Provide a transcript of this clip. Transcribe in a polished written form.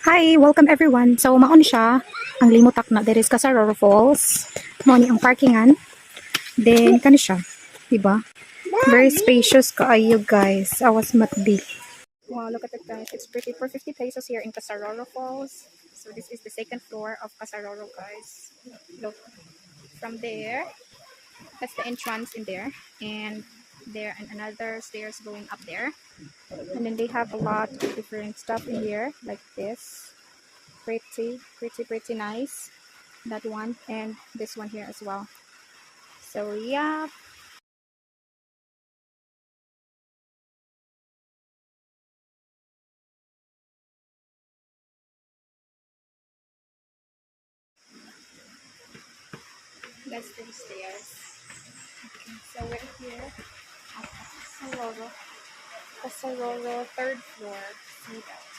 Hi, welcome everyone. So maon siya ang limutak na there is Casaroro Falls. Mo ni ang parkingan. Then kani siya, diba? Very spacious kaayo guys. Awas matbi. Wow, look at it guys. It's pretty for 50 pesos here in Casaroro Falls. So this is the second floor of Casaroro guys. Look from there. That's the entrance in there, and there and another stairs going up there. And then they have a lot of different stuff in here like this. Pretty nice, that one, and this one here as well. So yeah, that's the stairs. Okay, so we're here at Casaroro third floor. See that?